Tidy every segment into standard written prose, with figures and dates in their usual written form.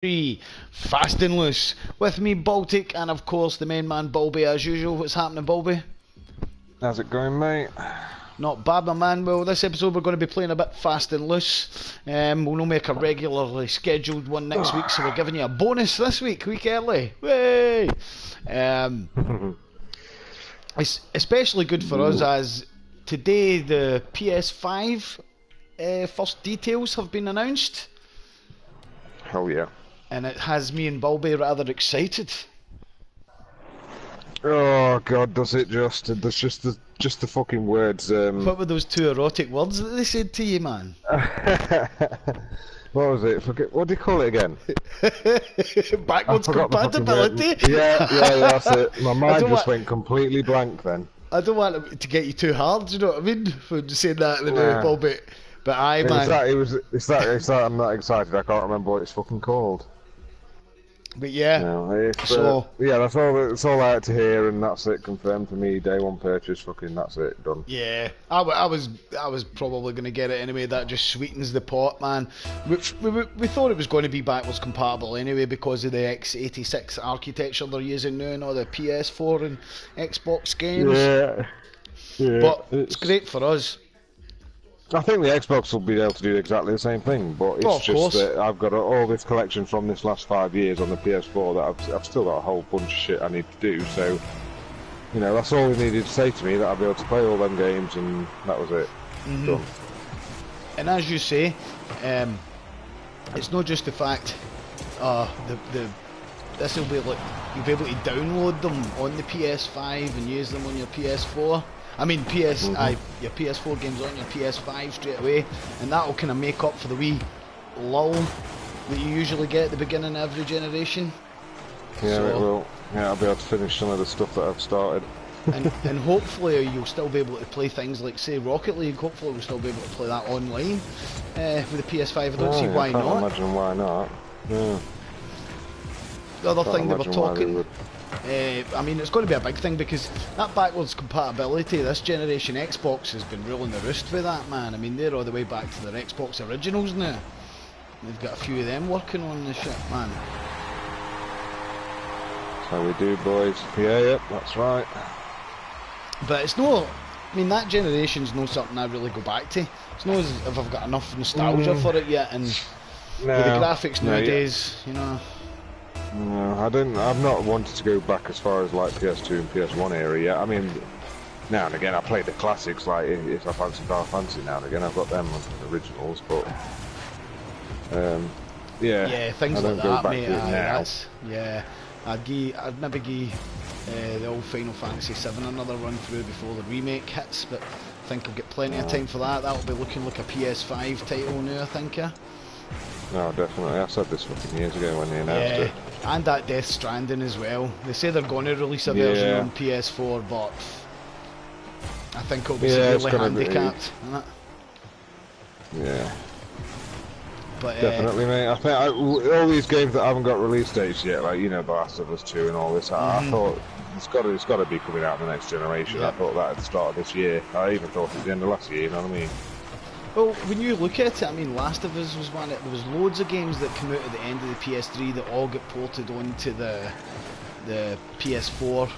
Three, fast and loose. With me, Baltic, and of course the main man, Bulby, as usual. What's happening, Bulby? How's it going, mate? Not bad, my man. Well, this episode we're going to be playing a bit fast and loose. We'll not make a regularly scheduled one next week, so we're giving you a bonus this week early. Way! It's especially good for us as today the PS5 first details have been announced. Hell yeah. And it has me and Bulby rather excited. Oh god, does it just? There's just the fucking words. What were those two erotic words that they said to you, man? What was it? Forget. What do you call it again? Backwards compatibility? Yeah, that's it. My mind just went completely blank then. I don't want it to get you too hard, do you know what I mean? For saying that with Bulby. But aye, man. It's that I'm not excited. I can't remember what it's fucking called. But yeah, no, yeah, that's all I had to hear, and that's it. Confirmed for me. Day one purchase. Fucking that's it. Done. Yeah, I was probably going to get it anyway. That just sweetens the pot, man. We thought it was going to be backwards compatible anyway because of the x86 architecture they're using now and all the PS4 and Xbox games. Yeah. But it's great for us. I think the Xbox will be able to do exactly the same thing, but it's just that I've got all this collection from this last 5 years on the PS4 that I've still got a whole bunch of shit I need to do, so, you know, that's all he needed to say to me, that I'll be able to play all them games, and that was it. Done. And as you say, it's not just the fact, this will be like, you'll be able to download them on the PS5 and use them on your PS4. I mean, your PS4 games on your PS5 straight away, and that will kind of make up for the wee lull that you usually get at the beginning of every generation. Yeah, so, it will. Yeah, I'll be able to finish some of the stuff that I've started. and hopefully you'll still be able to play things like, say, Rocket League. Hopefully we'll still be able to play that online with the PS5. I don't see why not. I can't imagine why not. Yeah. The other thing they were talking... I mean, it's going to be a big thing because that backwards compatibility, this generation Xbox has been ruling the roost with that, man. I mean, they're all the way back to their Xbox originals now. They've got a few of them working on this shit, man. That's how we do, boys. Yeah, that's right. But it's no... I mean, that generation's not something I really go back to. It's not as if I've got enough nostalgia for it yet, and with the graphics nowadays, you know... No, I've not wanted to go back as far as like PS2 and PS1 era yet. I mean, now and again I play the classics, like if I fancy Final Fantasy now and again, I've got them as the originals, but yeah, things like that, mate. I'd maybe give the old Final Fantasy 7 another run through before the remake hits, but I think I'll get plenty of time for that. That'll be looking like a PS5 title now, I think. No, definitely. I said this fucking years ago when they announced it. And that Death Stranding as well. They say they're going to release a version on PS4, but I think it'll be severely handicapped, isn't it? Yeah. But, definitely, mate. I think all these games that haven't got release dates yet, like, you know, The Last of Us 2 and all this, I thought it's got to be coming out in the next generation. I thought that at the start of this year. I even thought at the end of last year, you know what I mean? Well, when you look at it, I mean, Last of Us was one. There was loads of games that came out at the end of the PS3 that all got ported onto the PS4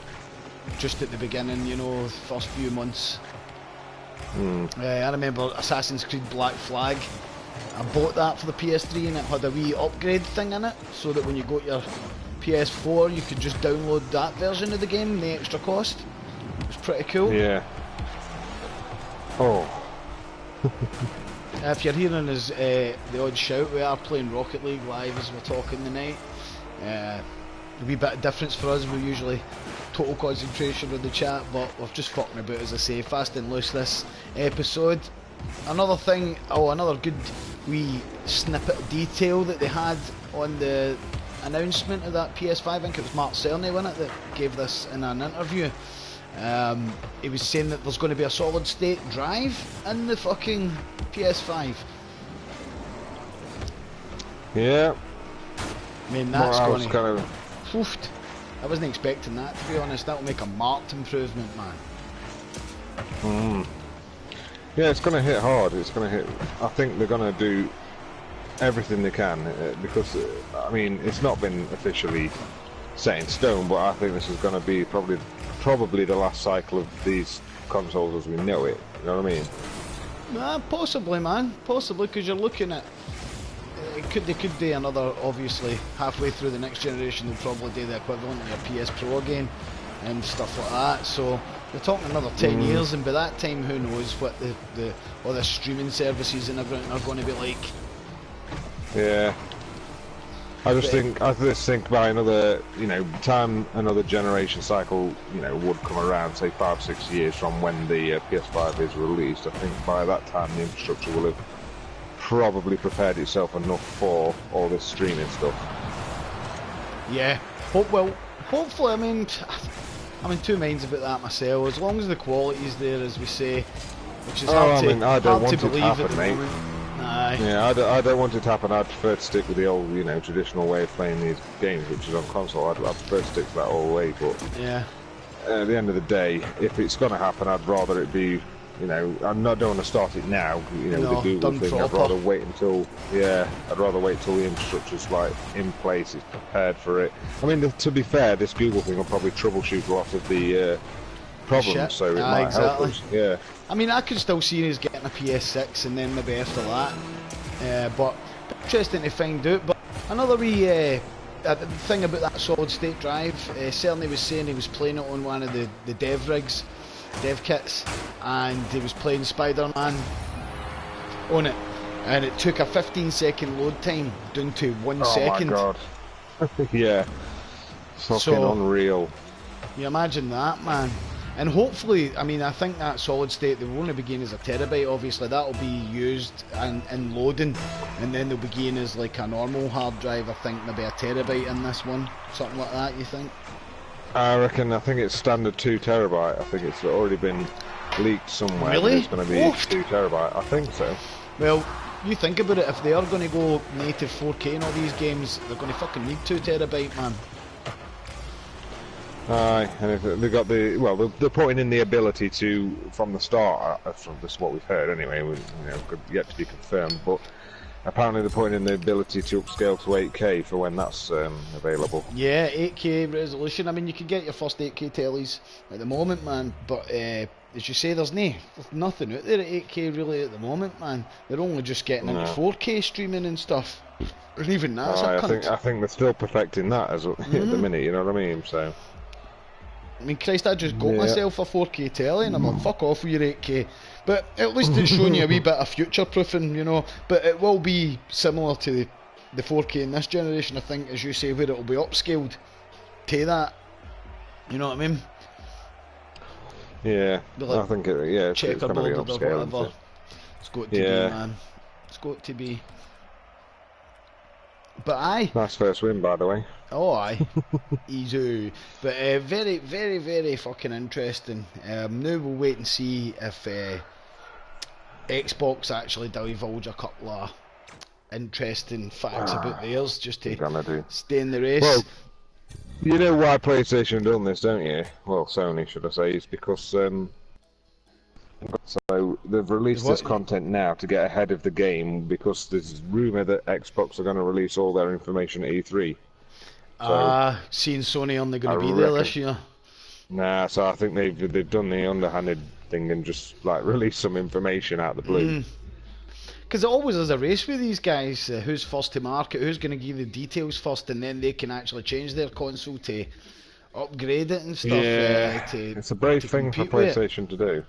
just at the beginning, you know, the first few months. I remember Assassin's Creed Black Flag. I bought that for the PS3 and it had a wee upgrade thing in it, so that when you got your PS4 you could just download that version of the game, no extra cost. It was pretty cool. Yeah. Oh. If you're hearing us the odd shout, we are playing Rocket League live as we're talking tonight. A wee bit of difference for us, we're usually total concentration on the chat, but we're just fucking about, as I say, fast and loose this episode. Another thing, another good wee snippet of detail that they had on the announcement of that PS5, I think it was Mark Cerny, wasn't it, that gave this in an interview. He was saying that there's going to be a solid state drive in the fucking PS5. Yeah. I mean, that's going to... Oofed. I wasn't expecting that, to be honest. That will make a marked improvement, man. Yeah, it's going to hit hard. It's going to hit... I think they're going to do everything they can, because I mean it's not been officially set in stone, but I think this is going to be probably the last cycle of these consoles as we know it. You know what I mean? Possibly, man. Possibly, because you're looking at they could do another, obviously halfway through the next generation they'll probably do the equivalent of a PS Pro again and stuff like that. So we're talking another 10 years, and by that time, who knows what the other streaming services and everything are going to be like. Yeah. I just think by another, time another generation cycle, would come around, say 5-6 years from when the PS5 is released. I think by that time the infrastructure will have probably prepared itself enough for all this streaming stuff. Yeah. Hopefully, I'm in two minds about that myself. As long as the quality is there, as we say, which is hard to believe at the moment. Aye. Yeah, I don't want it to happen. I'd prefer to stick with the old, traditional way of playing these games, which is on console. I'd prefer to stick to that all the way. But yeah, at the end of the day, if it's going to happen, I'd rather it be, I don't want to start it now. With the Google thing. Proper. I'd rather wait until, I'd rather wait till the infrastructure's like in place, it's prepared for it. I mean, to be fair, this Google thing will probably troubleshoot a lot of the problems, so it might help us. Yeah. I mean, I could still see us getting a PS6 and then maybe after that, but interesting to find out. But another wee thing about that solid state drive, certainly was saying he was playing it on one of the dev rigs, dev kits, and he was playing Spider-Man on it, and it took a 15-second load time down to 1 second. Oh my god. Yeah. Fucking unreal. You imagine that, man. And hopefully, I mean, I think that solid state, they will only begin as a terabyte, obviously, that'll be used in loading, and then they'll begin as like a normal hard drive, I think maybe a terabyte in this one, something like that, you think? I think it's standard 2 terabyte, I think it's already been leaked somewhere. Really? It's going to be 2 terabyte, I think so. Well, you think about it, if they are going to go native 4K in all these games, they're going to fucking need 2 terabyte, man. Aye, and if they got they're putting in the ability to, from the start, from this is what we've heard anyway, yet to be confirmed, but apparently they're putting in the ability to upscale to 8K for when that's available. Yeah, 8K resolution. I mean, you could get your first 8K tellies at the moment, man, but as you say, there's nothing out there at 8K really at the moment, man. They're only just getting into 4K streaming and stuff, and even that's I think they're still perfecting that at the minute, you know what I mean, so... I mean, Christ, I just got myself a 4K telly and I'm like, fuck off with your 8K. But at least it's showing you a wee bit of future proofing, But it will be similar to the 4K in this generation, I think, as you say, where it will be upscaled to that. You know what I mean? Yeah, I think it's going to be upscaled. It's got to be, man. It's got to be. But aye. Nice first win, by the way. Oh aye, easy. But very, very, very fucking interesting. Now we'll wait and see if Xbox actually divulge a couple of interesting facts about theirs, just to stay in the race. Well, you know why PlayStation done this, don't you? Well, Sony, should I say? It's because so they've released this content now to get ahead of the game, because there's rumour that Xbox are going to release all their information at E3. Seeing Sony only going to be there this year. Nah, so I think they've done the underhanded thing and just like released some information out of the blue. Because it always is a race with these guys. Who's first to market? Who's going to give the details first, and then they can actually change their console to upgrade it and stuff. Yeah, it's a brave thing for PlayStation to do.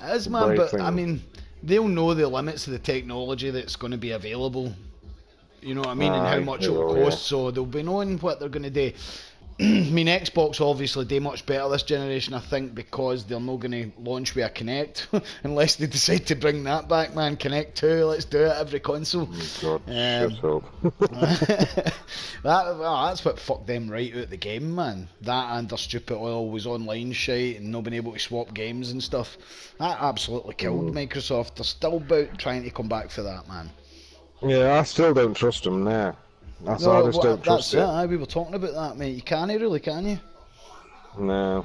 It is, man. But I mean, they'll know the limits of the technology that's going to be available. You know what I mean, and how much it will cost, so they'll be knowing what they're going to do. I mean, Xbox obviously do much better this generation, I think, because they're not going to launch with a Kinect unless they decide to bring that back, man. Kinect 2, let's do it, every console. Oh God, that's what fucked them right out the game, man. That and their stupid always online shite and not being able to swap games and stuff. That absolutely killed Microsoft. They're still about trying to come back for that, man. Yeah, I still don't trust them now. I just don't trust it. We were talking about that, mate. You can't really, can you? No.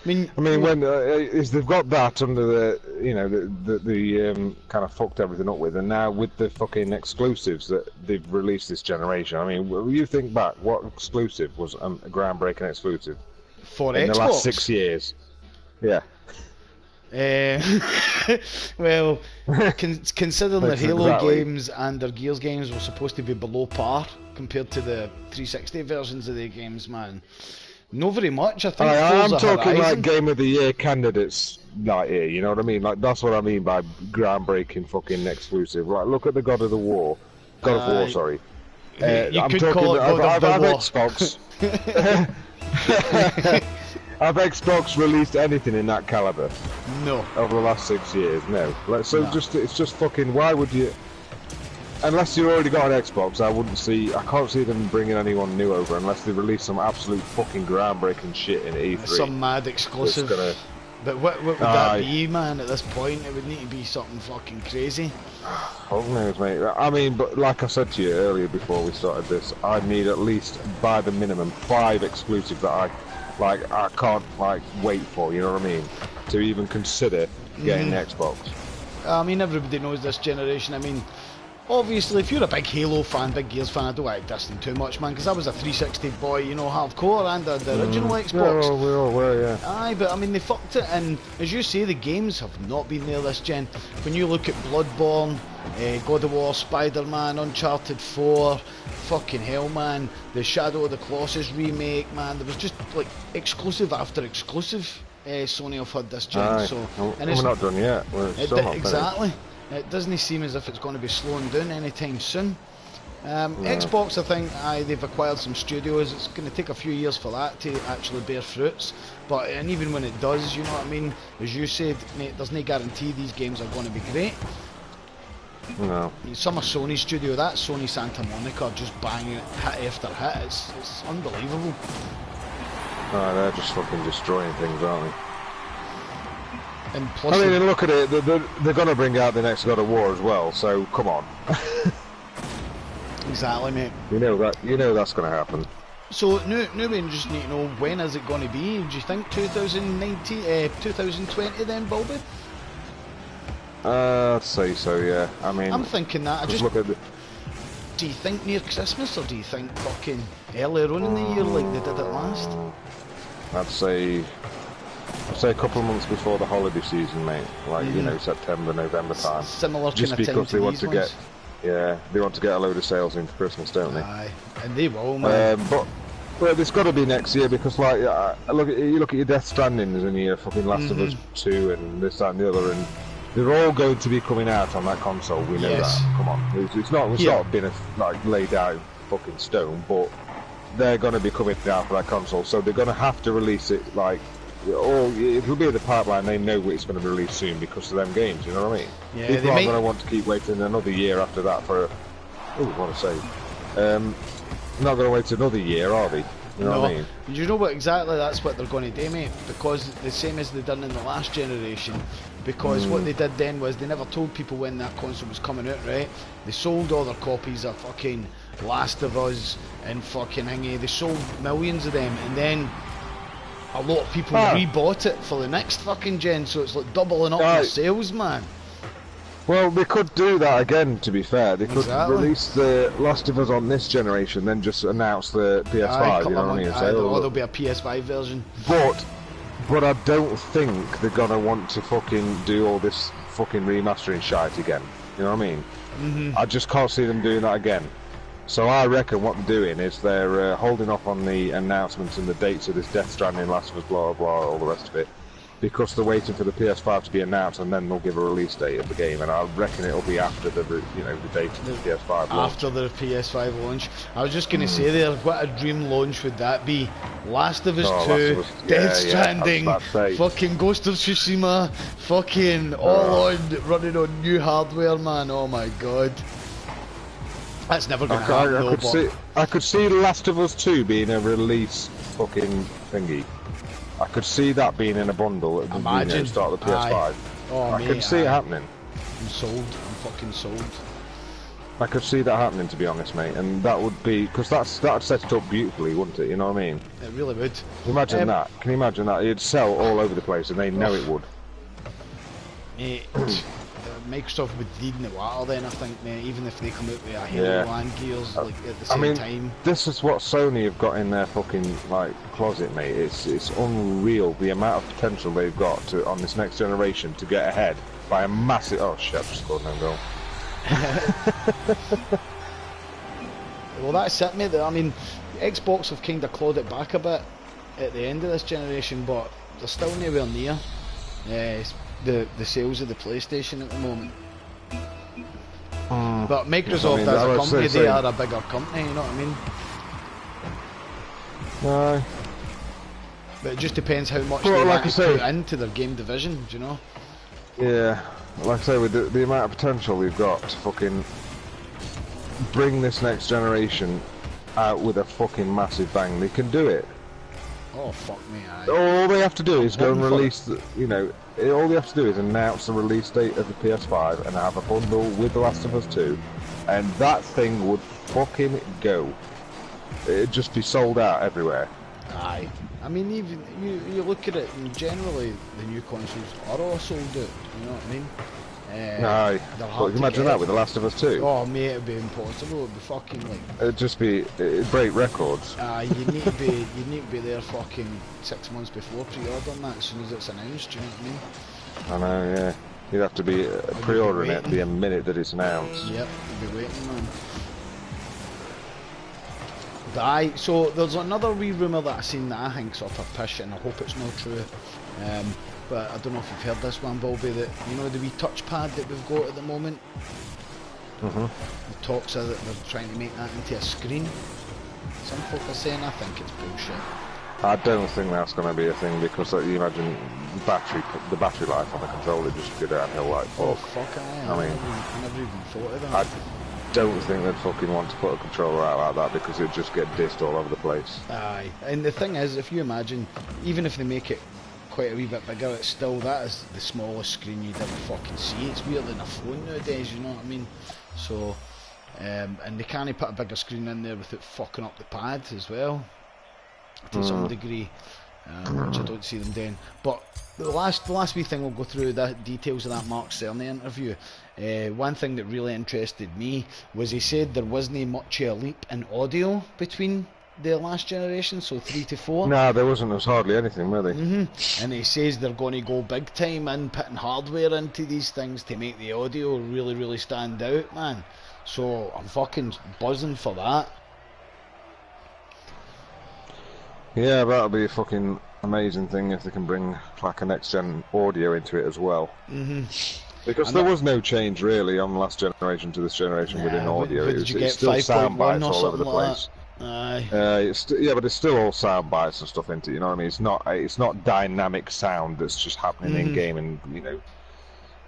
I mean, when is they've got that under the, you know, the kind of fucked everything up with, and now with the fucking exclusives that they've released this generation. I mean, you think back, what exclusive was a groundbreaking exclusive for in Xbox? the last 6 years? Yeah. Well, considering their Halo exactly. games and their Gears games were supposed to be below par compared to the 360 versions of the games, man. Not very much, I think. I'm talking Horizon. like Game of the Year candidates, like here. You know what I mean? Like that's what I mean by groundbreaking fucking exclusive. Like look at the God of War, sorry. You I'm could talking. call it God of the War. Xbox. Have Xbox released anything in that caliber? No. Over the last 6 years, no. It's just fucking. Why would you? Unless you already got an Xbox, I can't see them bringing anyone new over unless they release some absolute fucking groundbreaking shit in E3. Some mad exclusive. But what would that be, man? At this point, it would need to be something fucking crazy. Who knows, mate? I mean, but like I said to you earlier before we started this, I need at least, by the minimum, 5 exclusives that I can't wait for. You know what I mean? To even consider getting the Xbox. I mean, everybody knows this generation. I mean, obviously, if you're a big Halo fan, big Gears fan, I don't like dissing too much, man, because I was a 360 boy, you know, hardcore, and the original Xbox. Yeah, we all were, yeah. Aye, but I mean, they fucked it, and as you say, the games have not been there this gen. When you look at Bloodborne, God of War, Spider-Man, Uncharted 4, fucking hell, man, the Shadow of the Colossus remake, man, there was just, like, exclusive after exclusive Sony have had this gen. Aye. So, and we're not done yet. We're still not exactly. It doesn't seem as if it's going to be slowing down anytime soon. Xbox, I think, they've acquired some studios. It's going to take a few years for that to actually bear fruits. And even when it does, you know what I mean? As you said, mate, there's no guarantee these games are going to be great. No. Some of Sony's studio, that Sony Santa Monica, just banging it hit after hit. It's unbelievable. They're just fucking destroying things, aren't they? And plus, I mean, look at it. They're going to bring out the next God of War as well. So come on. Exactly, mate. You know that's going to happen. So now we just need to know, when is it going to be? Do you think 2020 then, Bobby? I'd say so, yeah. I mean, I'm thinking that. Look at do you think near Christmas, or do you think fucking earlier on in the year like they did it last? I'd say a couple of months before the holiday season, mate. Like, you know, September, November time. Similar just kind of because time they want to get, they want to get a load of sales in for Christmas, don't they? Aye, and they will, man. But it's got to be next year, because like, you look at your Death Strandings and your fucking Last of Us 2 and this, that, and the other, and they're all going to be coming out on that console. We know that. Come on, it's not been laid out in fucking stone, but they're going to be coming out for that console, so they're going to have to release it it'll be in the pipeline. They know it's going to be released soon because of them games. You know what I mean? Yeah, people aren't going to want to keep waiting another year after that for. What to say? Not going to wait another year, are they? You know what I mean? You know what, exactly that's what they're going to do, mate, because the same as they done in the last generation, because what they did then was they never told people when that console was coming out, right? They sold all their copies of fucking Last of Us and fucking thingy. They sold millions of them, and then a lot of people rebought it for the next fucking gen, so it's like doubling up their sales, man. Well, they could do that again, to be fair. They could release the Last of Us on this generation, then just announce the PS5, you know what I mean? There'll be a PS5 version. But I don't think they're going to want to fucking do all this fucking remastering shite again. You know what I mean? I just can't see them doing that again. So I reckon what they're doing is they're holding off on the announcements and the dates of this Death Stranding, Last of Us, blah, blah, all the rest of it, because they're waiting for the PS5 to be announced, and then they'll give a release date of the game, and I reckon it'll be after the date of the PS5 launch. After the PS5 launch. I was just going to say there, what a dream launch would that be? Last of Us 2, Death Stranding, fucking Ghost of Tsushima, fucking all on, running on new hardware, man. Oh my god. That's never going to happen. I could see Last of Us 2 being a release fucking thingy. I could see that being in a bundle at the start of the PS5. I could see it happening. I'm sold. I'm fucking sold. I could see that happening, to be honest, mate, and that would be because that'd set it up beautifully, wouldn't it? You know what I mean? It really would. Can you imagine that? Can you imagine that? It'd sell all over the place, and they know it would. Mate, Microsoft would lead in the water then, I think, mate, even if they come out with a Halo and Gears like at the same time. This is what Sony have got in their fucking like closet, mate. It's unreal the amount of potential they've got to on this next generation to get ahead by a massive. Oh shit! I've just scored no goal. Well, that's it, mate. I mean, Xbox have kind of clawed it back a bit at the end of this generation, but they're still nowhere near the sales of the PlayStation at the moment. But Microsoft as a company, they are a bigger company, you know what I mean? No. But it just depends how much they like to put into their game division, do you know? Yeah, like I say, with the amount of potential they've got to fucking bring this next generation out with a fucking massive bang, they can do it. Oh fuck me, all they have to do is go and release, all they have to do is announce the release date of the PS5 and have a bundle with The Last of Us 2, and that thing would fucking go. It'd just be sold out everywhere. Aye. I mean, even you look at it, and generally the new consoles are all sold out, you know what I mean? Aye. But imagine that with The Last of Us 2. Oh mate, it'd be impossible. It'd be fucking like. It'd break records. You need to be there fucking 6 months before pre-ordering that as soon as it's announced. Do you know what I mean? I know, yeah. You'd have to be pre-ordering it the minute that it's announced. Yep, you'd be waiting, man. But so there's another wee rumour that I seen that I think sort of pish, and I hope it's not true. But I don't know if you've heard this one, Bobby, that you know the wee touchpad that we've got at the moment. The talks are that they're trying to make that into a screen. Some folk are saying I think it's bullshit. I don't think that's going to be a thing because you imagine the battery life on the controller just go downhill like fuck. Oh fuck! I never even thought of that. I don't think they'd fucking want to put a controller out like that because it'd just get dissed all over the place. Aye, and the thing is, if you imagine, even if they make it quite a wee bit bigger, it's still, that is the smallest screen you'd ever fucking see. It's weirder than a phone nowadays, you know what I mean? So, and they can't put a bigger screen in there without fucking up the pad as well, to some degree, which I don't see them doing. But the last wee thing we'll go through the details of that Mark Cerny interview. One thing that really interested me was he said there wasn't much of a leap in audio between the last generation, so 3 to 4. No, there wasn't. There was hardly anything, were they? And he says they're going to go big time in putting hardware into these things to make the audio really, really stand out, man. So I'm fucking buzzing for that. Yeah, that'll be a fucking amazing thing if they can bring like a next-gen audio into it as well. Because there was no change really on the last generation to this generation within audio. It's still sound bites all over the place. Aye. But it's still all sound bites and stuff into it. You know what I mean? It's not dynamic sound that's just happening in game, and you know,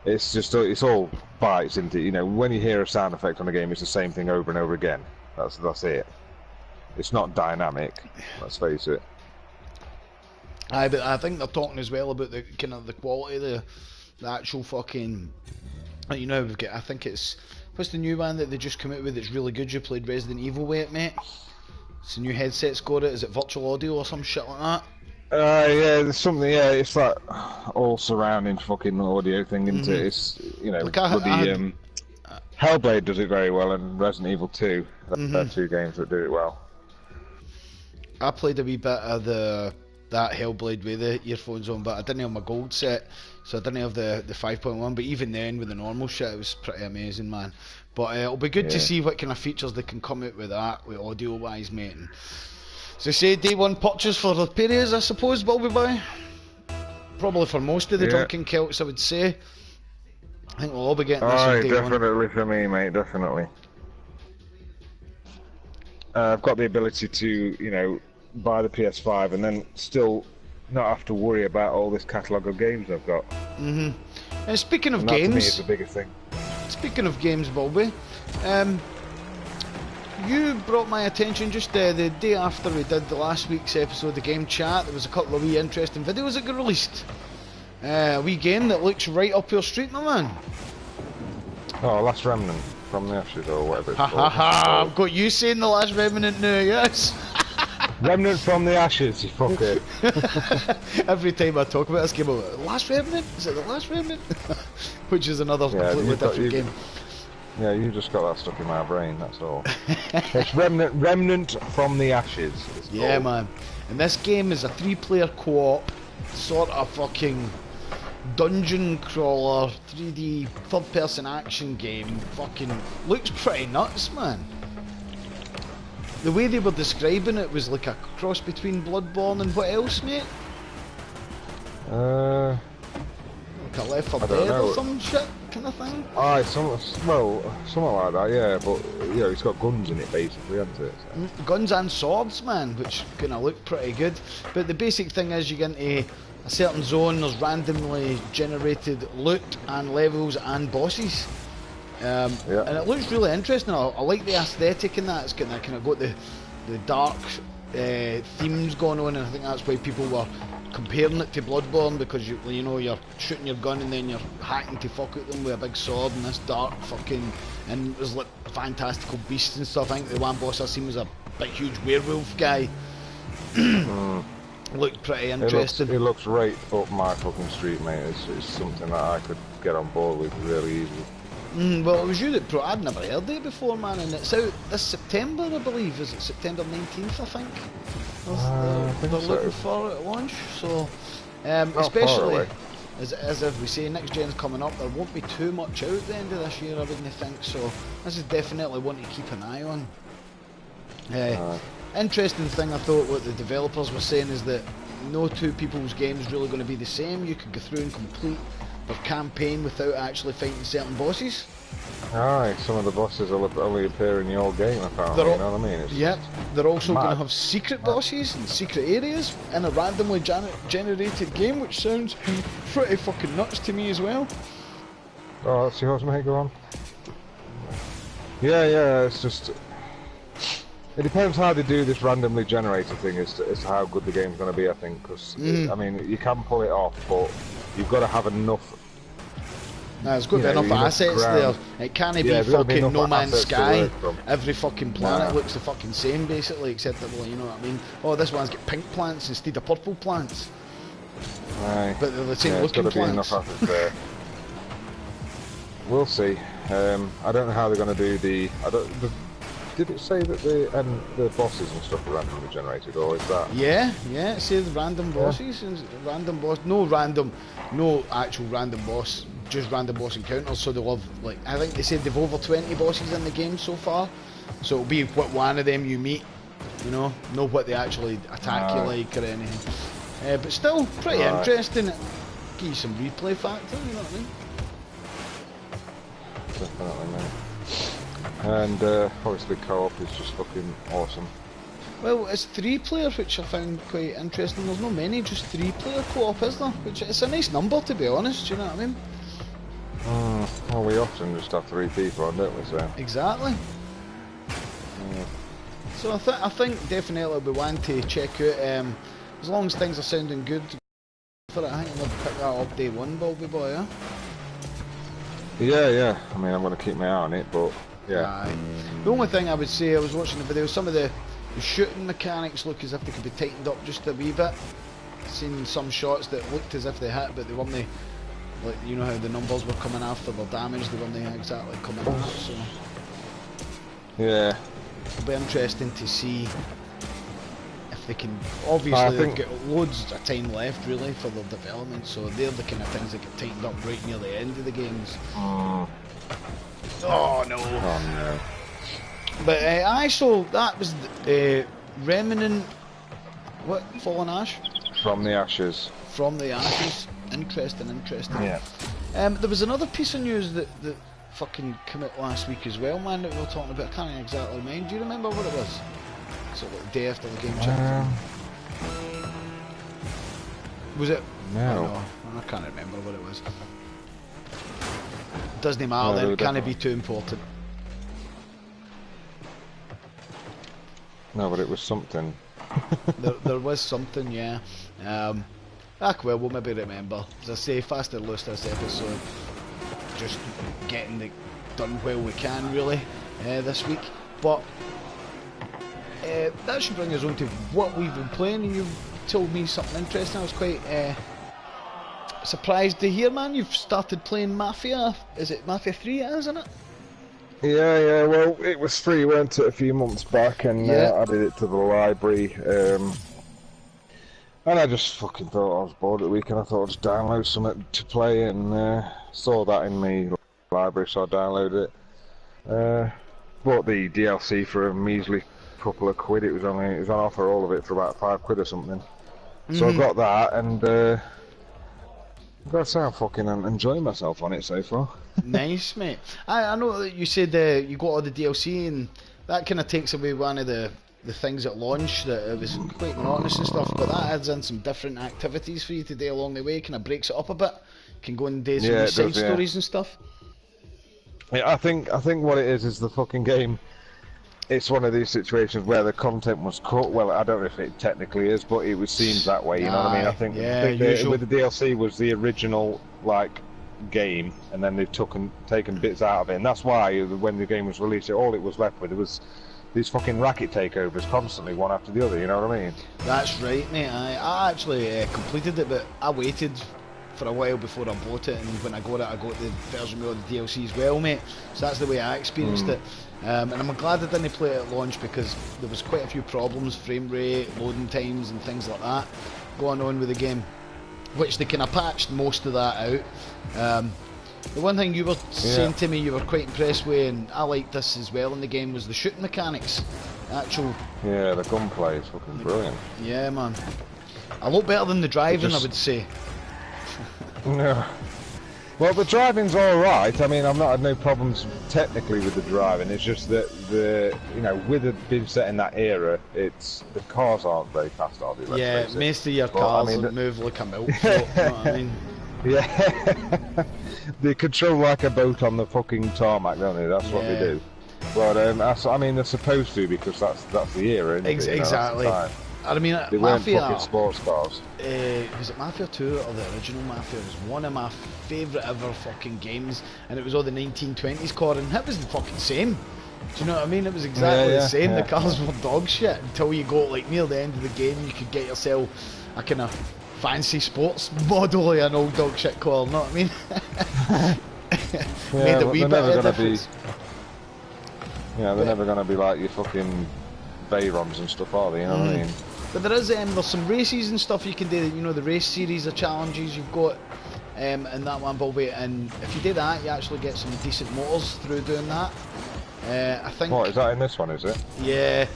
it's all bites into. You know, when you hear a sound effect on a game, it's the same thing over and over again. That's it. It's not dynamic. Let's face it. Aye, but I think they're talking as well about the kind of the quality of the actual fucking. You know, we've got. I think it's. What's the new one that they just come out with that's really good? You played Resident Evil with it, mate? It's a new headset's got it. Is it virtual audio or some shit like that? Yeah, there's something. Yeah, it's that all surrounding fucking audio thing into it. It's, you know, bloody Hellblade does it very well, and Resident Evil 2. They're two games that do it well. I played a wee bit of that Hellblade with the earphones on, but I didn't have my gold set, so I didn't have the 5.1. But even then, with the normal shit, it was pretty amazing, man. But it'll be good to see what kind of features they can come out with that, with audio wise, mate. And, so say day one purchase for the periods, I suppose, Bobby Boy. Probably for most of the drunken Celts, I would say. I think we'll all be getting this on day definitely for me, mate, definitely. I've got the ability to, you know, buy the PS5 and then still not have to worry about all this catalogue of games I've got. And speaking of games, games, to me is the biggest thing. Speaking of games, Bobby, you brought my attention just the day after we did the last week's episode of the Game Chat. There was a couple of wee interesting videos that got released. A wee game that looks right up your street, my man. Oh, Last Remnant. from the Ashes or whatever it's Ha called. ha ha! I've got you saying The Last Remnant now, yes? Remnant from the Ashes, you fucker. Every time I talk about this game, I'm like, Last Remnant? Is it The Last Remnant? Which is another completely different game. Yeah, you just got that stuck in my brain, that's all. It's Remnant from the Ashes. Yeah, man. And this game is a 3-player co-op, sort of fucking dungeon crawler, 3D third-person action game. Fucking looks pretty nuts, man. The way they were describing it was like a cross between Bloodborne and what else, mate? Like a Left 4 Dead or some shit kind of thing? Aye, something like that, yeah, but, you know, it's got guns in it, basically, hasn't it? So. Guns and swords, man, which gonna look pretty good. But the basic thing is you get into a certain zone, there's randomly generated loot and levels and bosses. And it looks really interesting. I like the aesthetic in that. It's kind of got the dark themes going on, and I think that's why people were comparing it to Bloodborne, because you know you're shooting your gun and then you're hacking to fuck at them with a big sword and this dark fucking, and there's like fantastical beasts and stuff. I think the one boss I seen was a big huge werewolf guy. Looked pretty interesting. It looks right up my fucking street, mate. It's something that I could get on board with really easily. Well, it was you that I'd never heard of it before, man, and it's out this September, I believe. Is it September 19th, I think? They're looking for it at launch, so especially as we say, next gen's coming up, there won't be too much out at the end of this year, I wouldn't think, so this is definitely one to keep an eye on. Interesting thing I thought what the developers were saying is that no two people's game is really going to be the same. You could go through and complete their campaign without actually fighting certain bosses. Aye, some of the bosses will only appear in your game, apparently, you know what I mean? Yep, they're also going to have secret bosses and secret areas in a randomly generated game, which sounds pretty fucking nuts to me as well. Oh, that's yours, mate, go on. Yeah, it's just... It depends how they do this randomly generated thing as to how good the game's going to be, I think, because, I mean, you can pull it off, but you've got to have enough... There's got to be enough assets there. It can't be fucking No Man's Sky. Every fucking planet looks the fucking same, basically, except that, well, you know what I mean? Oh, this one's got pink plants instead of purple plants. Aye. But they're the same looking plants. Enough assets there. We'll see. I don't know how they're going to do the... Did it say that the bosses and stuff are randomly generated, or is that? Yeah, it says random bosses and random boss. No actual random boss, just random boss encounters. So they'll have, like, I think they said they've over 20 bosses in the game so far. So it'll be what one of them you meet, you know what they actually attack you like or anything. But still pretty interesting. It gives you some replay factor, you know what I mean? Definitely, mate. And obviously co-op is just fucking awesome. Well, it's 3-player, which I found quite interesting. There's not many just 3-player co-op, is there? Which it's a nice number, to be honest, do you know what I mean? Well, we often just have 3 people on, don't we, so... Exactly. So I think definitely we want to check out, as long as things are sounding good for it, I think I'm going to pick that up day one, Bobby boy, yeah? Yeah, I mean, I'm going to keep my eye on it, but... Yeah. The only thing I would say, I was watching the video, some of the shooting mechanics look as if they could be tightened up just a wee bit. Seen some shots that looked as if they hit, but they weren't, like, you know how the numbers were coming after their damage, they weren't exactly coming out, so... Yeah. It'll be interesting to see if they can... Obviously they've got loads of time left, really, for their development, so they're the kind of things that get tightened up right near the end of the games. Oh no! Oh no! But so that was Remnant. What? Fallen Ash? From the Ashes. From the Ashes. Interesting. Yeah. There was another piece of news that fucking came out last week as well, man. That we were talking about. I can't exactly remember. Do you remember what it was? So like the day after the game checked. Was it? No. I can't remember what it was. Doesn't matter, then it can't be too important. No, but it was something. there was something, yeah. We'll maybe remember. As I say, fast and loose this episode. Just getting the done well we can really this week. But that should bring us on to what we've been playing, and you've told me something interesting. I was quite surprised to hear, man. You've started playing Mafia. Is it Mafia 3, isn't it? Yeah, well, it was free, weren't it, a few months back, and I added it to the library, and I just fucking thought I was bored at the weekend. I thought I'd just download something to play, and saw that in the library, so I downloaded it. Bought the DLC for a measly couple of quid. It was on offer, all of it, for about £5 or something. So I got that, and I've got to say I'm fucking enjoying myself on it so far. Nice, mate. I know that you said you got all the DLC, and that kind of takes away one of the things at launch, that it was quite monotonous and stuff, but that adds in some different activities for you to do along the way, kind of breaks it up a bit. You can go and do some side stories and stuff. Yeah, I think what it is the fucking game. It's one of these situations where the content was cut. Well, I don't know if it technically is, but it seems that way. You know what I mean? I think with the DLC was the original game, and then they've taken bits out of it, and that's why when the game was released, all it was left with was these fucking racket takeovers constantly, one after the other. You know what I mean? That's right, mate. I actually completed it, but I waited for a while before I bought it, and when I got the version with all the DLC as well, mate. So that's the way I experienced it. And I'm glad I didn't play it at launch, because there was quite a few problems, frame rate, loading times and things like that going on with the game, which they kind of patched most of that out. The one thing you were saying to me you were quite impressed with, and I liked this as well in the game, was the shooting mechanics. The gunplay is fucking brilliant. Yeah, man. A lot better than the driving, I would say. No. Well, the driving's all right. I mean, I've not had no problems technically with the driving. It's just that with it being set in that era, the cars aren't very fast, are they? Yeah, most of your cars move like a milk float, you know what I mean? Yeah. They control like a boat on the fucking tarmac, don't they? That's what they do. But I mean, they're supposed to, because that's the era, isn't it? Exactly. I mean, they Mafia, weren't fucking sports cars. Was it Mafia 2 or the original Mafia? It was one of my favourite ever fucking games, and it was all the 1920s car, and it was the fucking same. Do you know what I mean? It was exactly the same. The cars were dog shit until you got near the end of the game. You could get yourself a kind of fancy sports model of an old dog shit car. You know what I mean? Made a wee bit of difference. They're never gonna be like your fucking Veyrons and stuff, are they? You know what I mean? But there's some races and stuff you can do. You know, the race series of challenges you've got in that one, Bobby. And if you do that, you actually get some decent motors through doing that. I think. What is that in this one? Is it? Yeah, it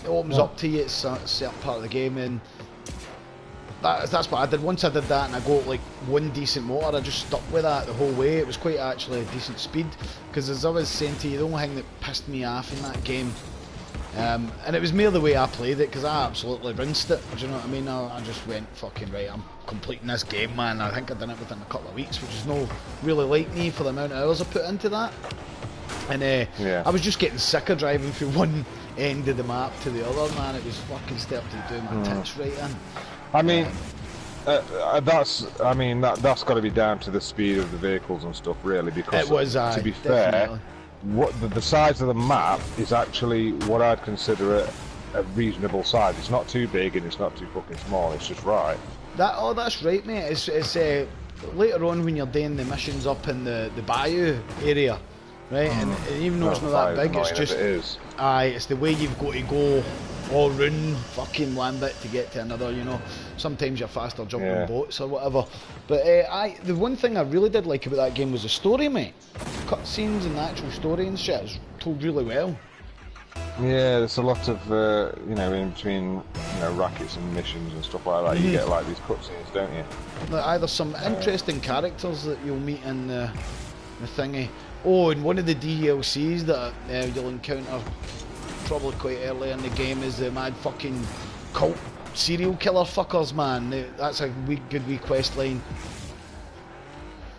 opens up to you. It's a certain part of the game, and that's what I did. Once I did that, and I got one decent motor, I just stuck with that the whole way. It was quite actually a decent speed, because as I was saying to you, the only thing that pissed me off in that game. And it was mere the way I played it, because I absolutely rinsed it. Do you know what I mean? I just went fucking right, I'm completing this game, man. I think I've done it within a couple of weeks, which is no really like me for the amount of hours I put into that. And I was just getting sick of driving from one end of the map to the other, man. It was fucking starting to do my tits right in. I mean, that's got to be down to the speed of the vehicles and stuff, really. Because it was, to be fair, the size of the map is actually what I'd consider a reasonable size. It's not too big and it's not too fucking small. It's just right. That's right, mate. It's later on when you're doing the missions up in the bayou area, right? And even though it's not that big, it's just it's the way you've got to go all round fucking Lambert to get to another. You know, sometimes you're faster jumping boats or whatever. But the one thing I really did like about that game was the story, mate. Cutscenes and the actual story and shit is told really well. Yeah, there's a lot of in between rackets and missions and stuff like that. You get these cutscenes, don't you? Either some interesting characters that you'll meet in the thingy. Oh, and one of the DLCs that you'll encounter probably quite early in the game is the mad fucking cult serial killer fuckers, man. That's a good wee quest line.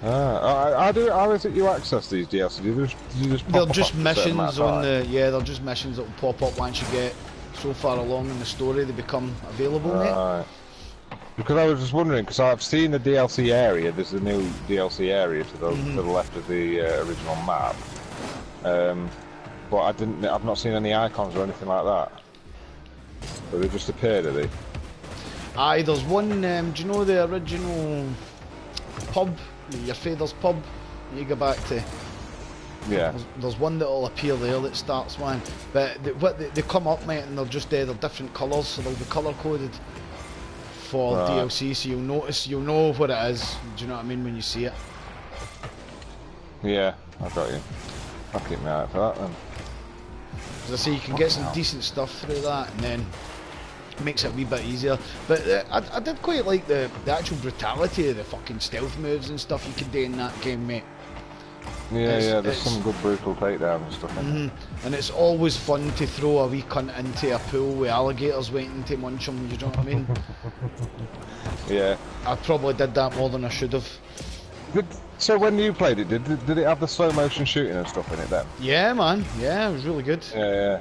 How is it you access these DLC? Do you just they're just missions on they're just missions that will pop up once you get so far along in the story they become available, mate. Because I was just wondering, because I've seen the DLC area. There's a new DLC area to the left of the original map, But I've not seen any icons or anything like that. But they just appeared, are they? Aye, there's one, do you know the original pub, your father's pub, you go back to? Yeah. There's one that'll appear there that starts one, but they come up, mate, and they're just they're different colours, so they'll be colour coded for DLC, so you'll know what it is, do you know what I mean, when you see it? Yeah, I got you. I'll keep my eye out for that then. As I say, you can get some decent stuff through that, and then it makes it a wee bit easier. But I did quite like the actual brutality of the fucking stealth moves and stuff you can do in that game, mate. Yeah, there's some good brutal takedowns and stuff in it. And it's always fun to throw a wee cunt into a pool with alligators waiting to munch them, you know what I mean? Yeah. I probably did that more than I should have. So when you played it, did it have the slow motion shooting and stuff in it then? Yeah, man. Yeah, it was really good. Yeah.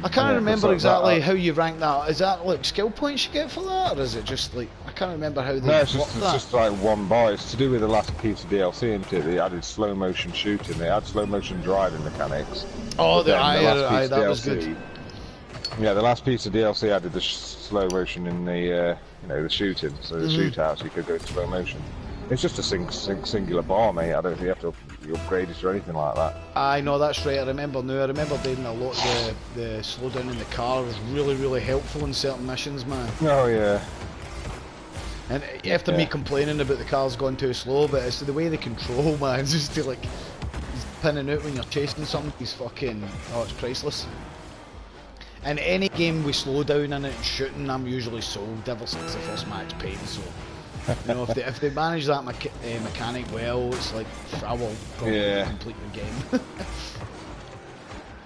I can't remember exactly how you rank that. Is that like skill points you get for that, or is it just like I can't remember how they it's just like one bar. It's to do with the last piece of DLC, isn't it? They added slow motion shooting. They had slow motion driving mechanics. Oh, that was good. Yeah, the last piece of DLC added the slow motion in the the shooting. So the shootouts you could go in slow motion. It's just a singular bar, mate. I don't think you have to upgrade it or anything like that. I know, that's right. I remember doing a lot of the slow down in the car was really, really helpful in certain missions, man. Oh, yeah. And after me complaining about the cars going too slow, but it's the way they control, man. Just to like, pinning out when you're chasing something, he's fucking, it's priceless. In any game with slow down in it and shooting, I'm usually sold ever since the first match paid, so... You know, if they manage that mechanic well, it's like I will probably complete the game.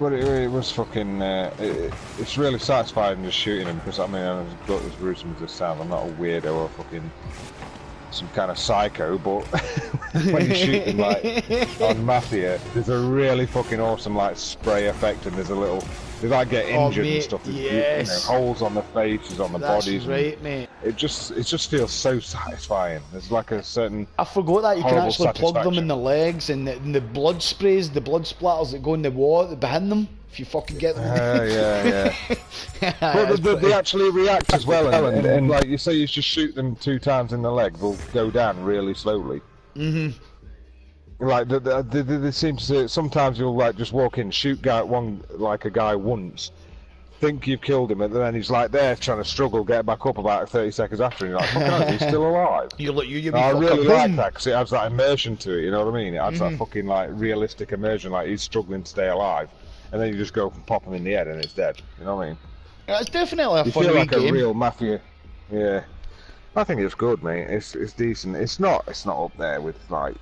Well, it was fucking. It's really satisfying just shooting them because I mean, as gruesome as this sounds, I'm not a weirdo or fucking some kind of psycho, but when you shoot them like on Mafia, there's a really fucking awesome like spray effect, and there's a little. They like get injured and stuff. Yes. Holes on the faces, on the bodies. That's right, mate. It just feels so satisfying. There's like a certain. I forgot that you can actually plug them in the legs, and the blood sprays, the blood splatters that go in the water behind them. If you fucking get them. Yeah. But they actually react as well, and like you say, you just shoot them 2 times in the leg, they'll go down really slowly. Like they seem to. Sometimes you'll like just walk in, shoot a guy once, think you've killed him, and then he's like there trying to struggle, get back up about 30 seconds after, and you're like, fucking hell, he's still alive. I really like that because it adds that immersion to it. You know what I mean? It adds that fucking like realistic immersion, like he's struggling to stay alive, and then you just go and pop him in the head, and it's dead. You know what I mean? It's definitely a fun game. You feel like a real Mafia. Yeah, I think it's good, mate. It's decent. It's not up there with like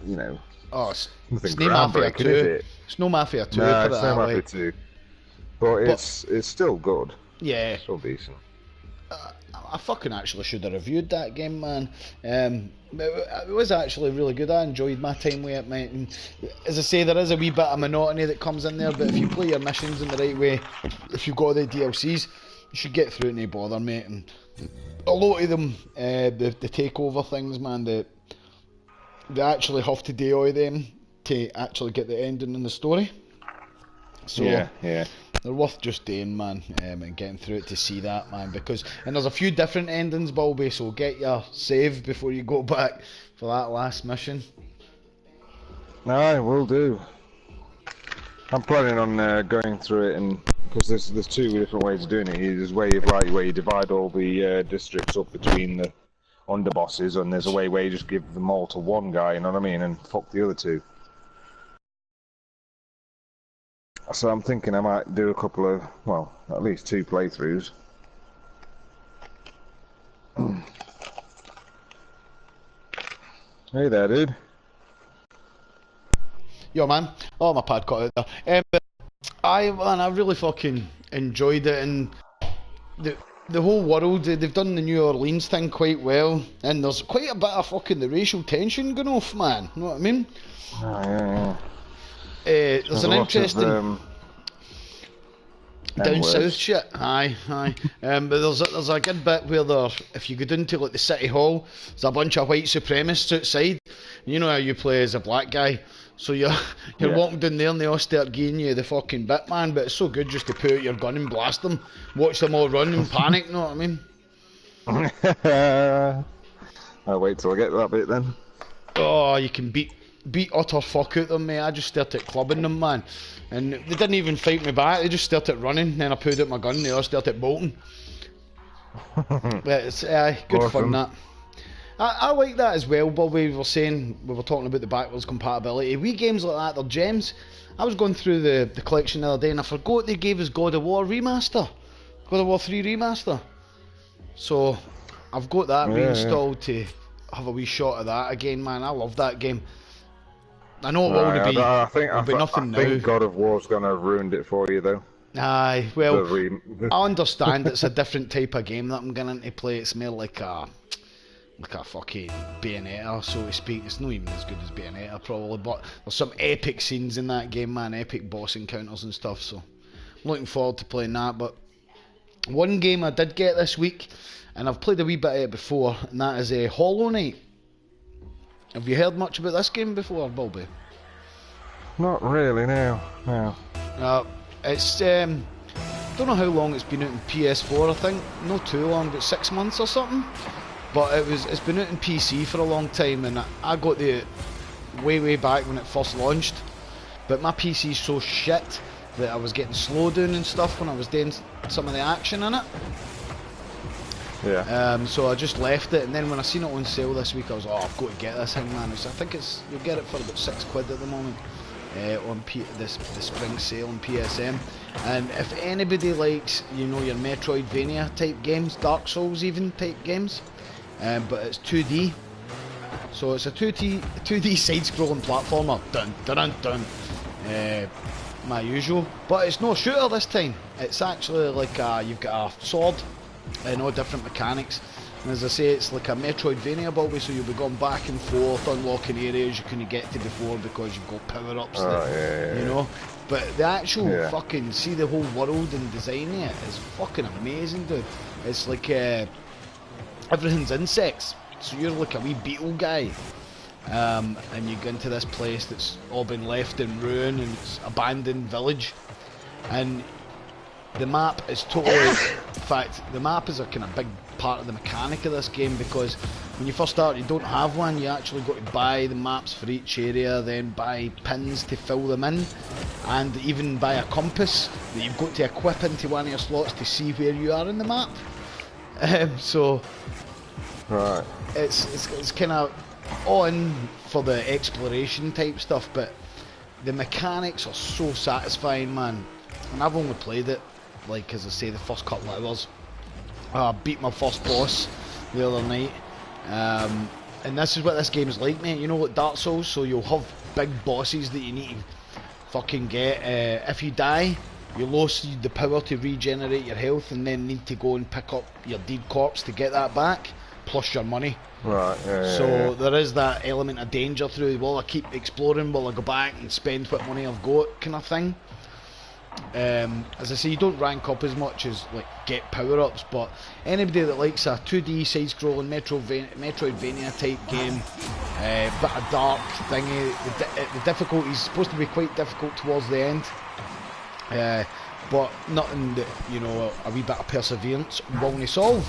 Oh, it's no Mafia 2. Is it? It's no Mafia 2. No, it's no Mafia 2. But it's still good. Yeah. It's still decent. I fucking actually should have reviewed that game, man. It was actually really good. I enjoyed my time with it, mate. And as I say, there is a wee bit of monotony that comes in there, but if you play your missions in the right way, if you've got the DLCs, you should get through it, no bother, mate. And a lot of them, the takeover things, man, they actually have to do all of them to actually get the ending in the story. So yeah. They're worth just doing, man, and getting through it to see that, man. And there's a few different endings, Bulby, so get your save before you go back for that last mission. No, will do. I'm planning on going through it, and because there's 2 different ways of doing it. There's a way where you divide all the districts up between the underbosses, and there's a way where you just give them all to one guy, you know what I mean, and fuck the other 2. So I'm thinking I might do a couple of, well, at least 2 playthroughs. Hey there, dude. Yo, man. Oh, my pad cut out there. But I really fucking enjoyed it, and the whole world, they've done the New Orleans thing quite well, and there's quite a bit of fucking the racial tension going off, man. You know what I mean? Oh, yeah. There's an interesting down south shit, aye. But there's a good bit where if you go down to like the city hall, there's a bunch of white supremacists outside. You know how you play as a black guy, So you're walking down there and they all start giving you the fucking bit, man. But it's so good just to pull out your gun and blast them, watch them all run and panic. Know what I mean? I'll wait till I get to that bit then. Oh, you can beat utter fuck out them, mate. I just started clubbing them, man, and they didn't even fight me back. They just started running. Then I pulled out my gun and they all started bolting. It's good awesome. Fun, that. I like that as well, Bobby. We were talking about the backwards compatibility. Wii games like that, they're gems. I was going through the collection the other day and I forgot they gave us God of War Remaster. God of War 3 Remaster. So, I've got that reinstalled to have a wee shot of that again, man. I love that game. I know it will only be, I think nothing now. I think God of War's going to have ruined it for you, though. Aye, well, I understand it's a different type of game that I'm going to play. It's more like a fucking Bayonetta, so to speak. It's not even as good as Bayonetta, probably, but there's some epic scenes in that game, man. Epic boss encounters and stuff, so I'm looking forward to playing that. But one game I did get this week, and I've played a wee bit of it before, and that is a Hollow Knight. Have you heard much about this game before, Bobby? Not really, no. It's don't know how long it's been out in PS4. I think not too long, but 6 months or something. But it's been out in PC for a long time, and I got the way back when it first launched. But my PC's so shit that I was getting slow down and stuff when I was doing some of the action in it. Yeah. So I just left it, and then when I seen it on sale this week, I was like, oh, I've got to get this thing, man. I think you'll get it for about £6 at the moment on the spring sale on PSM. And if anybody likes, your Metroidvania type games, Dark Souls even type games, but it's 2D, so it's a 2D side-scrolling platformer. Dun. My usual, but it's no shooter this time. It's actually like you've got a sword and all different mechanics, and as I say, it's like a Metroidvania, Bobby, so you'll be going back and forth unlocking areas you couldn't get to before because you've got power-ups you know. But the actual fucking, see the whole world and design of it is fucking amazing, dude. It's like everything's insects, so you're like a wee beetle guy, and you go into this place that's all been left in ruin, and it's abandoned village, and the map is totally in fact the map is a kind of big part of the mechanic of this game, because when you first start you don't have one. You actually got to buy the maps for each area, then buy pins to fill them in, and even buy a compass that you've got to equip into one of your slots to see where you are in the map. So right, it's kind of on for the exploration type stuff, but the mechanics are so satisfying, man. And I've only played it, like, as I say, the first couple of hours. I beat my first boss the other night, and this is what this game is like, mate. You know, like Dark Souls, so you'll have big bosses that you need to fucking get. If you die, you lose the power to regenerate your health, and then need to go and pick up your dead corpse to get that back, plus your money. Right, so there is that element of danger through, will I keep exploring, will I go back and spend what money I've got, kind of thing. As I say, you don't rank up as much as like get power-ups, but anybody that likes a 2D side-scrolling Metroidvania type game, bit of dark thingy, the difficulty is supposed to be quite difficult towards the end, but nothing that, you know, a wee bit of perseverance won't solve.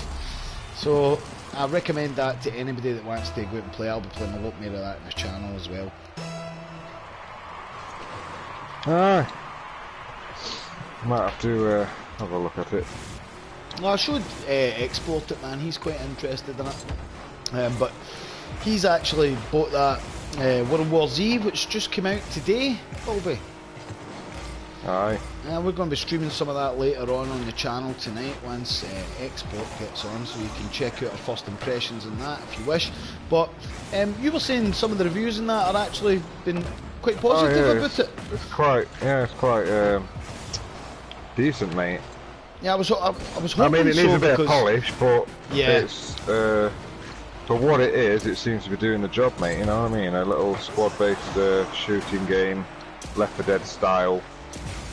So I recommend that to anybody that wants to go out and play. I'll be playing a lot more of that in the channel as well. Aye. Might have to have a look at it. Well, I should export it, man. He's quite interested in it. But he's actually bought that World War Z, which just came out today, Bobby. Aye. We're going to be streaming some of that later on the channel tonight once export gets on, so you can check out our first impressions on that if you wish. But you were saying some of the reviews in that are actually been quite positive about it. It's quite decent, mate. Yeah, I was hoping. I mean, it needs so a bit of polish, but yeah, it's for what it is. It seems to be doing the job, mate. You know what I mean? A little squad-based shooting game, Left 4 Dead style.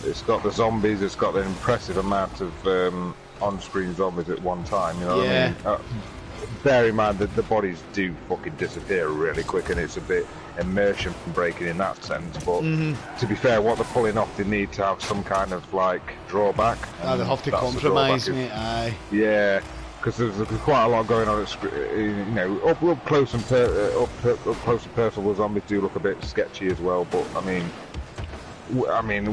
It's got the zombies. It's got an impressive amount of on-screen zombies at one time. You know what I mean? bear in mind that the bodies do fucking disappear really quick, and it's a bit immersion breaking in that sense. But to be fair, what they're pulling off, they need to have some kind of like drawback. They have to compromise, mate. Aye. Yeah. Because there's quite a lot going on at you know, up close and personal, the zombies do look a bit sketchy as well. But I mean,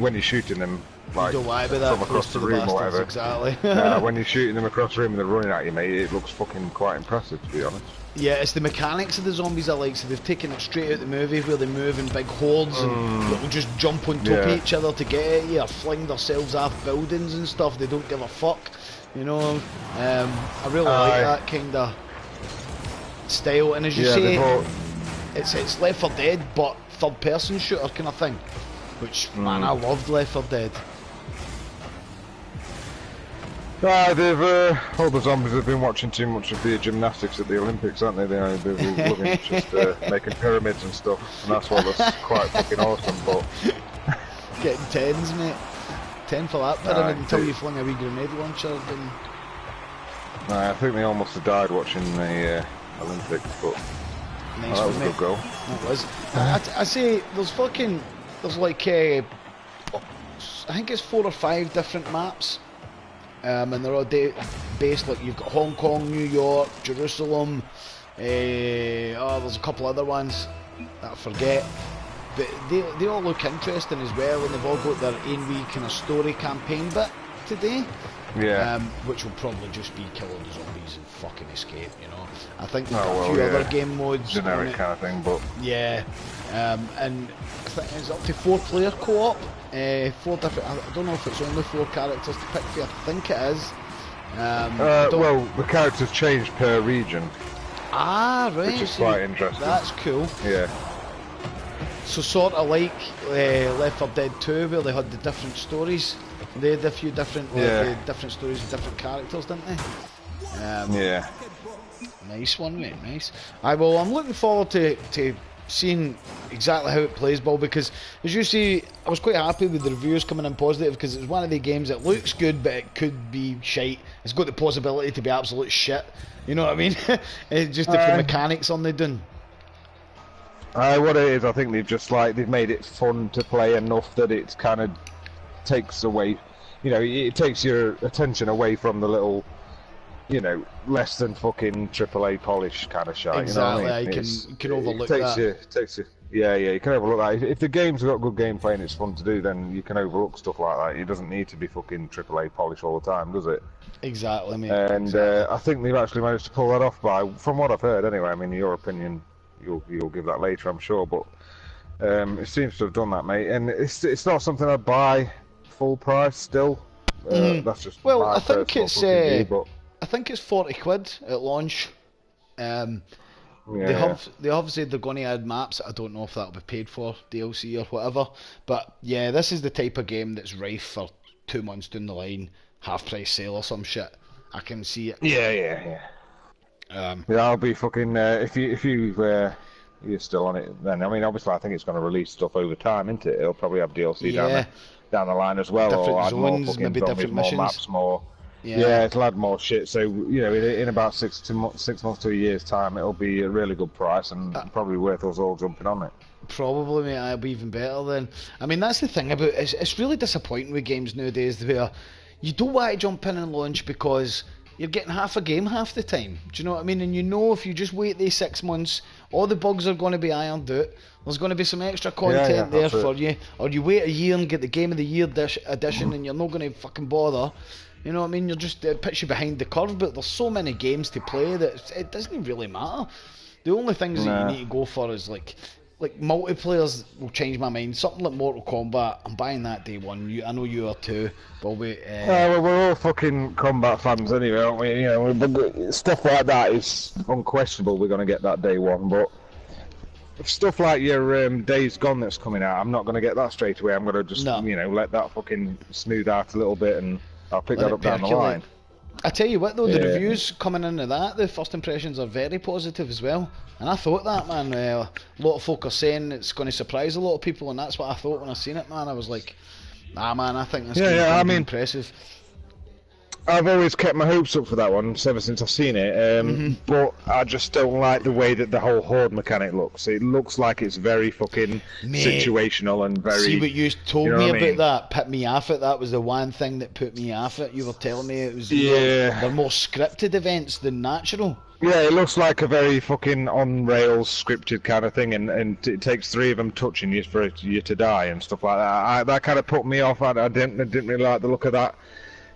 when you're shooting them like from across the room or whatever, exactly. When you're shooting them across the room and they're running at you, mate, it looks fucking quite impressive, to be honest. Yeah, it's the mechanics of the zombies I like. So they've taken it straight out of the movie where they move in big hordes and they'll just jump on top of each other to get at you or fling themselves off buildings and stuff. They don't give a fuck. You know, I really like that kind of style, and as you say, it's Left 4 Dead, but third-person shooter kind of thing. Which, man, I loved Left 4 Dead. All the zombies have been watching too much of the gymnastics at the Olympics, aren't they? They're loving just making pyramids and stuff, and that's what was quite fucking awesome. But getting tens, mate. 10 for that pyramid until you fling a wee grenade launcher. I think they almost have died watching the Olympics, but nice that was a good goal. That was. I say there's like I think it's 4 or 5 different maps, and they're all based like you've got Hong Kong, New York, Jerusalem. There's a couple other ones that I forget. But they all look interesting as well, and they've all got their own wee kind of story campaign bit today. Yeah. Which will probably just be killing the zombies and fucking escape, you know. I think there's a few other game modes. Generic kind of thing, but... Yeah. And I think it's up to 4-player co-op. 4 different... I don't know if it's only 4 characters to pick for. I think it is. Well, the characters change per region. Ah, right. Which is quite interesting. That's cool. Yeah. So sort of like Left 4 Dead 2, where they had the different stories. They had a few different different stories with different characters, didn't they? Yeah. Nice one, mate. Nice. Well, I'm looking forward to seeing exactly how it plays, Bill, because as you see, I was quite happy with the reviews coming in positive, because it's one of the games that looks good, but it could be shite. It's got the possibility to be absolute shit. You know what I mean? It's just if the mechanics on the done. What it is, I think they've made it fun to play enough that it's kind of takes away, you know, it takes your attention away from the little, you know, less than fucking AAA polish kind of shit. Exactly, you know what I mean? you can overlook that. You can overlook that. If the game's got good gameplay and it's fun to do, then you can overlook stuff like that. It doesn't need to be fucking AAA polish all the time, does it? Exactly, mate. And exactly. I think they've actually managed to pull that off from what I've heard anyway. I mean, in your opinion, you'll give that later, I'm sure, but it seems to have done that, mate. And it's not something I'd buy full price still. That's just I think it's I think it's 40 quid at launch. They have said they're going to add maps. I don't know if that'll be paid for DLC or whatever, but yeah, this is the type of game that's rife for 2 months down the line, half price sale or some shit. I can see it. Yeah, I'll be fucking if you're still on it, then I mean, obviously I think it's going to release stuff over time, isn't it? It'll probably have DLC down the line as well, different or add zones, more fucking maybe zombies, different more missions. maps, more. Yeah, it'll add more shit. So you know, in about 6 months to a year's time, it'll be a really good price and probably worth us all jumping on it. Probably, mate. It'll be even better then. I mean, that's the thing about it's really disappointing with games nowadays where you don't want to jump in and launch because you're getting half a game half the time. Do you know what I mean? And you know if you just wait these 6 months, all the bugs are going to be ironed out. There's going to be some extra content there for you. Or you wait a year and get the Game of the Year edition and you're not going to fucking bother. You know what I mean? It puts you behind the curve, but there's so many games to play that it doesn't really matter. The only things that you need to go for is like multiplayers will change my mind. Something like Mortal Kombat, I'm buying that day one. I know you are too, but well, we're all fucking combat fans anyway, aren't we? You know, stuff like that is unquestionable. We're going to get that day one, but stuff like your Days Gone that's coming out, I'm not going to get that straight away. I'm going to just you know, let that fucking smooth out a little bit, and I'll pick that up down the line. I tell you what though, the reviews coming into that, the first impressions are very positive as well. And I thought that, man, a lot of folk are saying it's going to surprise a lot of people, and that's what I thought when I seen it, man. I was like, nah, man, I think this game's going to be impressive. I've always kept my hopes up for that one ever since I've seen it, but I just don't like the way that the whole horde mechanic looks. It looks like it's very fucking situational and very... See what you told me about mean? that, put me off it. That was the one thing that put me off it. You were telling me it was they're more scripted events than natural. Yeah, it looks like a very fucking on-rails scripted kind of thing, and it takes 3 of them touching you for you to die and stuff like that. That kind of put me off. I didn't really like the look of that.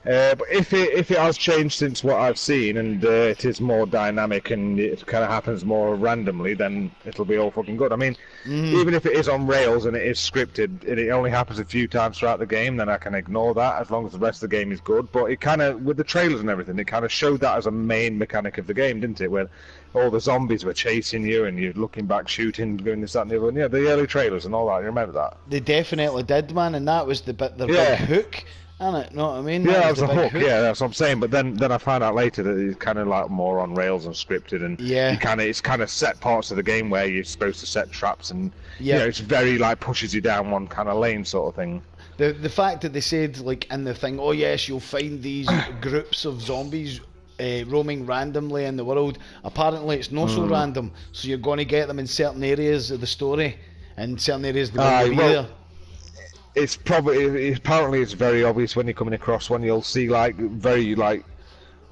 But if it has changed since what I've seen, and it is more dynamic and it kind of happens more randomly, then it'll be all fucking good. I mean, even if it is on rails and it is scripted, and it only happens a few times throughout the game, then I can ignore that as long as the rest of the game is good. But it kind of, with the trailers and everything, it kind of showed that as a main mechanic of the game, didn't it? Where all the zombies were chasing you and you're looking back, shooting, doing this, that, and the other. Yeah, the early trailers and all that. You remember that? They definitely did, man, and that was the big hook. It, know what I mean? Yeah, that was the hook. Yeah, that's what I'm saying. But then I found out later that it's kind of like more on rails and scripted, and it's kind of set parts of the game where you're supposed to set traps, and you know, it's very like pushes you down one kind of lane sort of thing. The fact that they said like in the thing, oh yes, you'll find these groups of zombies roaming randomly in the world. Apparently, it's not so random. So you're going to get them in certain areas of the story, and certain areas they're going to be there. It's apparently it's very obvious when you're coming across one. You'll see like very like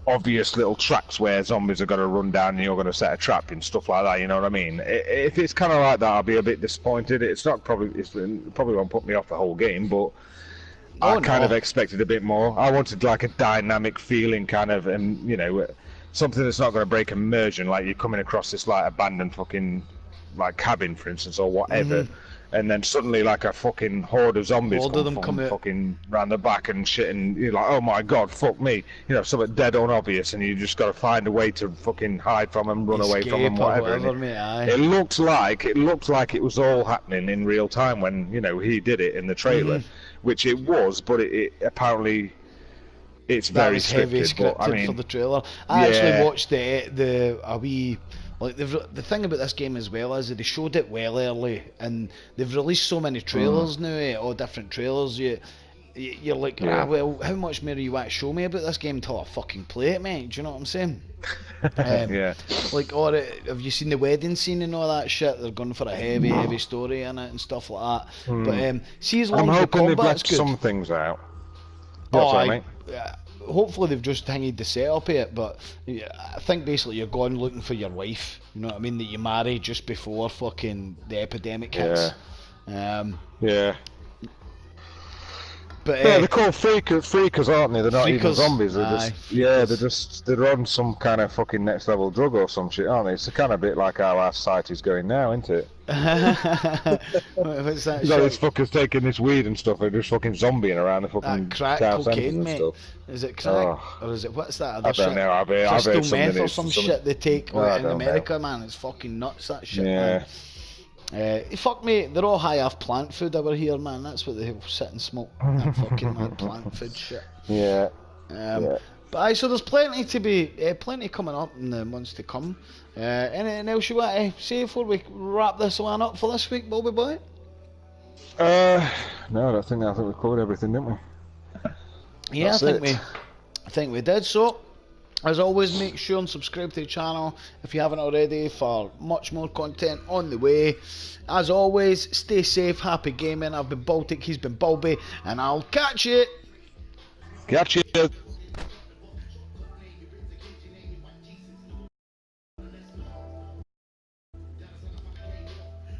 obvious little tracks where zombies are going to run down and you're going to set a trap and stuff like that. You know what I mean? If it's kind of like that, I'll be a bit disappointed. It probably won't put me off the whole game, but I kind of expected a bit more. I wanted like a dynamic feeling kind of, and you know, something that's not going to break immersion. Like you're coming across this like abandoned fucking like cabin, for instance, or whatever. And then suddenly, like a fucking horde of zombies come fucking round the back and shit, and you're like, oh my god, fuck me, you know, something dead on obvious, and you just got to find a way to fucking hide from them, run away from them, whatever. It looked like it was all happening in real time when you know he did it in the trailer, which it was, but it apparently it's very scripted. But, I mean, for the trailer, I actually watched a wee. Like the thing about this game as well is that they showed it well early, and they've released so many trailers now, all different trailers. You're like, well, how much more do you want to show me about this game until I fucking play it, mate? Do you know what I'm saying? Like, or have you seen the wedding scene and all that shit? They're going for a heavy story in it and stuff like that. But see, as long as the combat's good, some things out. Hopefully they've just hanged the setup of it, but I think basically you're going looking for your wife, you know what I mean, that you marry just before fucking the epidemic hits. But they're called freakers, aren't they? They're not even zombies. They're they're on some kind of fucking next level drug or some shit, aren't they? It's a kind of bit like how our society's going now, isn't it? What's that? These fuckers taking this weed and stuff, and just fucking zombieing around the fucking crack cocaine, mate. Stuff. Is it crack or is it what's that? I don't know. I've heard meth or some shit they take in America, man. It's fucking nuts, that shit, man. Fuck me, they're all high off plant food over here, man. That's what they sit and smoke. That fucking mad plant food shit. But so there's plenty coming up in the months to come. Anything else you want to say before we wrap this one up for this week, Bobby boy? No, I think we covered everything, didn't we? Yeah, I think we did. So, as always, make sure and subscribe to the channel if you haven't already for much more content on the way. As always, stay safe, happy gaming. I've been Baltic, he's been Bulby, and I'll catch you. Catch you.